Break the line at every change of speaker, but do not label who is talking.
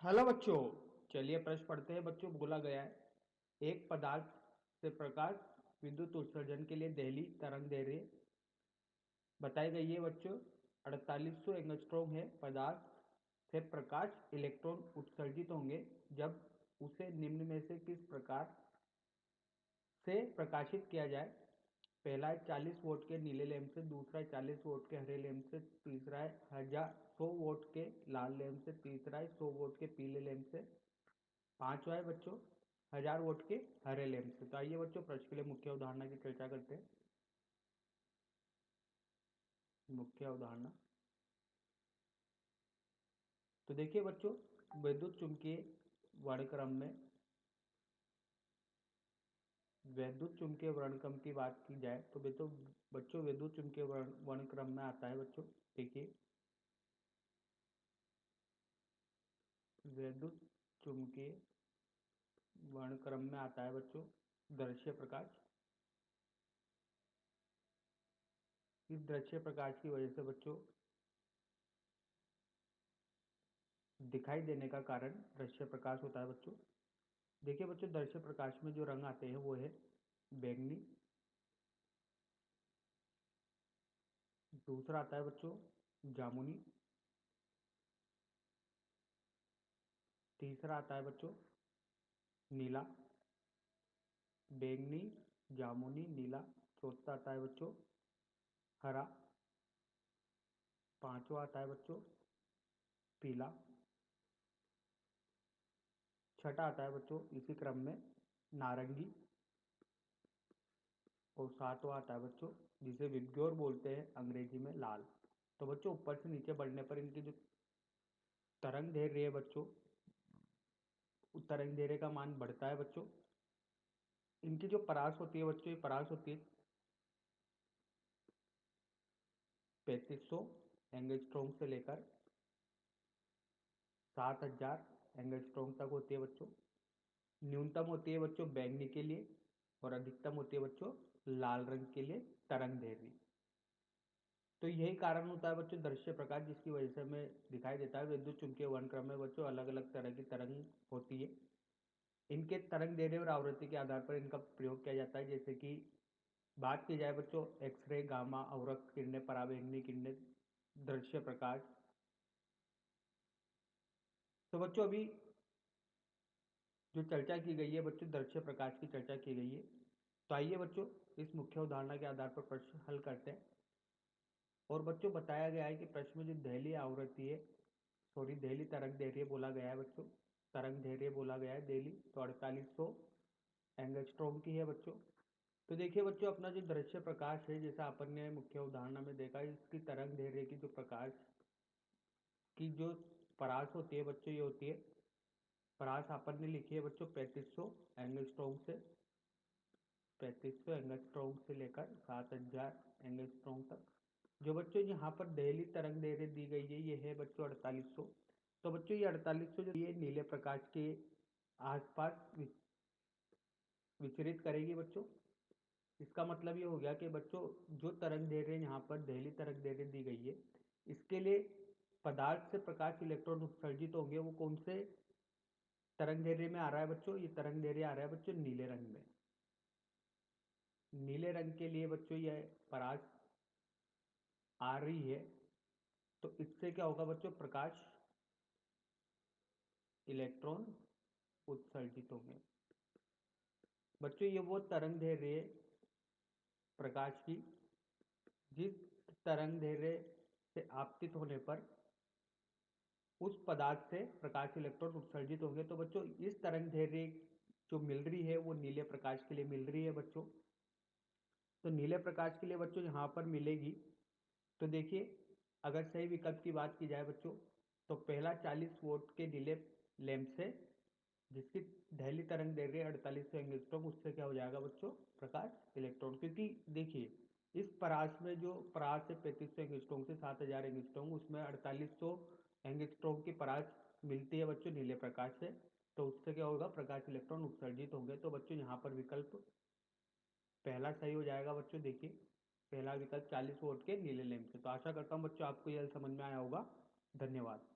Hello बच्चों। चलिए प्रश्न पढ़ते हैं। बच्चों बोला गया है एक पदार्थ से प्रकाश विद्युत उत्सर्जन के लिए दहली तरंग दैर्घ्य बताई गई है। बच्चों 4800 एंगस्ट्रॉम है। पदार्थ से प्रकाश इलेक्ट्रॉन उत्सर्जित होंगे जब उसे निम्न में से किस प्रकार से प्रकाशित किया जाए। पहला है 40 वोल्ट के नीले लैंप से, दूसरा है 40 वोल्ट के हरे लैंप से, तीसरा है 100 वोल्ट के लाल लैंप से, तीसरा है 100 वोल्ट के पीले लैंप से, पांचवा है बच्चों 1000 वोल्ट के हरे लैंप से। तो आइए बच्चों प्रश्न के लिए मुख्य उदाहरण की चर्चा करते हैं। मुख्य उदाहरण तो देखिए बच्चों, विद्युत चुंबकीय वर्णक्रम में विद्युत चुंबकीय वर्णक्रम की बात की जाए तो बच्चों विद्युत चुंबकीय वर्णक्रम में आता है। बच्चों देखिए, विद्युत चुंबकीय वर्णक्रम में आता है बच्चों दृश्य प्रकाश। इस दृश्य प्रकाश की वजह से बच्चों दिखाई देने का कारण दृश्य प्रकाश होता है। बच्चों देखिए बच्चों, दृश्य प्रकाश में जो रंग आते हैं वो है बैंगनी, दूसरा आता है बच्चों जामुनी, तीसरा आता है बच्चों नीला। बैंगनी, जामुनी, नीला। चौथा आता है बच्चों हरा। पांचवा आता है बच्चों पीला। छठा आता है बच्चों इसी क्रम में नारंगी। और सातवां आता है बच्चों जिसे विबग्योर बोलते हैं अंग्रेजी में, लाल। तो बच्चों ऊपर से नीचे बढ़ने पर इनकी जो तरंग दैर्घ्य है बच्चों, उस तरंग दैर्घ्य का मान बढ़ता है। बच्चों इनकी जो परास होती है बच्चों, ये परास होती है 3500 एंगस्ट्रॉम से लेकर 7000 एंगस्ट्रॉम तक होती है। बच्चों न्यूनतम होती है बच्चों बैंगनी के लिए और अधिकतम होती है बच्चों लाल रंग के लिए तरंग दैर्घ्य। तो यही कारण होता है बच्चों दृश्य प्रकाश, जिसकी वजह से हमें दिखाई देता है। विद्युत चुंबकीय वर्णक्रम में बच्चों अलग अलग तरह की तरंग होती है। इनके तरंग दैर्घ्य और आवृत्ति के आधार पर इनका प्रयोग किया जाता है। जैसे कि बात की जाए बच्चों एक्सरे, गामा, अवरक्त किरणें, पराबैंगनी किरणें, दृश्य प्रकाश। तो बच्चों अभी जो चर्चा की गई है बच्चों, दृश्य प्रकाश की चर्चा की गई है। तो आइए बच्चों इस मुख्य उदाहरण के आधार पर प्रश्न हल करते हैं। और बच्चों बताया गया है कि प्रश्न में जो दहलीय आवृत्ति है, सॉरी दहलीय तरंग दैर्घ्य बोला गया है बच्चों, तरंग दैर्घ्य बोला गया है दहलीय, तो 4800 एंगस्ट्रॉम की है बच्चों। तो देखिए बच्चों, अपना जो दृश्य प्रकाश है, जैसा अपन ने मुख्य उदाहरण में देखा, इसकी तरंग दैर्घ्य की जो प्रकाश की जो परास होती है बच्चों, ये होती है परास अपन ने लिखी है बच्चों 3500 एंगस्ट्रॉम से, 3500 एंगस्ट्रॉम से लेकर 7000 एंगस्ट्रॉम तक। जो बच्चों यहाँ पर दहली तरंग दैर्घ्य दी गई है ये है बच्चों 4800। तो बच्चों ये 4800 जो ये नीले प्रकाश के आसपास विचरित करेगी बच्चों। इसका मतलब ये हो गया कि बच्चों जो तरंग दैर्घ्य यहाँ पर दहली तरंग दैर्घ्य दी गई है, इसके लिए पदार्थ से प्रकाश इलेक्ट्रॉन उत्सर्जित होंगे, वो कौन से तरंग दैर्घ्य में आ रहा है बच्चों, ये तरंग दैर्घ्य आ रहा है बच्चों नीले रंग में। नीले रंग के लिए बच्चों यह परास आ रही है, तो इससे क्या होगा बच्चों, प्रकाश इलेक्ट्रॉन उत्सर्जित होंगे। बच्चों ये वो तरंग दैर्घ्य प्रकाश की जिस तरंग दैर्घ्य से आपतित होने पर उस पदार्थ से प्रकाश इलेक्ट्रॉन उत्सर्जित होंगे। तो बच्चों इस तरंग दैर्घ्य जो मिल रही है वो नीले प्रकाश के लिए मिल रही है बच्चों। तो नीले प्रकाश के लिए बच्चों यहाँ पर मिलेगी, तो देखिए अगर सही विकल्प की बात की जाए बच्चों, तो पहला 40 वोल्ट के नीले लैंप से जिसकी दहली तरंग दैर्घ्य 4800 एंगस्ट्रॉम, उससे क्या हो जाएगा बच्चों प्रकाश इलेक्ट्रॉन। क्योंकि देखिए इस परास में जो परास है 3500 एंगस्ट्रॉम से 7000 एंगस्ट्रॉम, उसमें 4800 एंगस्ट्रॉम की परास मिलती है बच्चों नीले प्रकाश से, तो उससे क्या होगा प्रकाश इलेक्ट्रॉन उत्सर्जित होंगे। तो बच्चों यहाँ पर विकल्प पहला सही हो जाएगा बच्चों। देखिए पहला विकल्प 40 वोल्ट के नीले लैंप से। तो आशा करता हूँ बच्चों आपको यह समझ में आया होगा। धन्यवाद।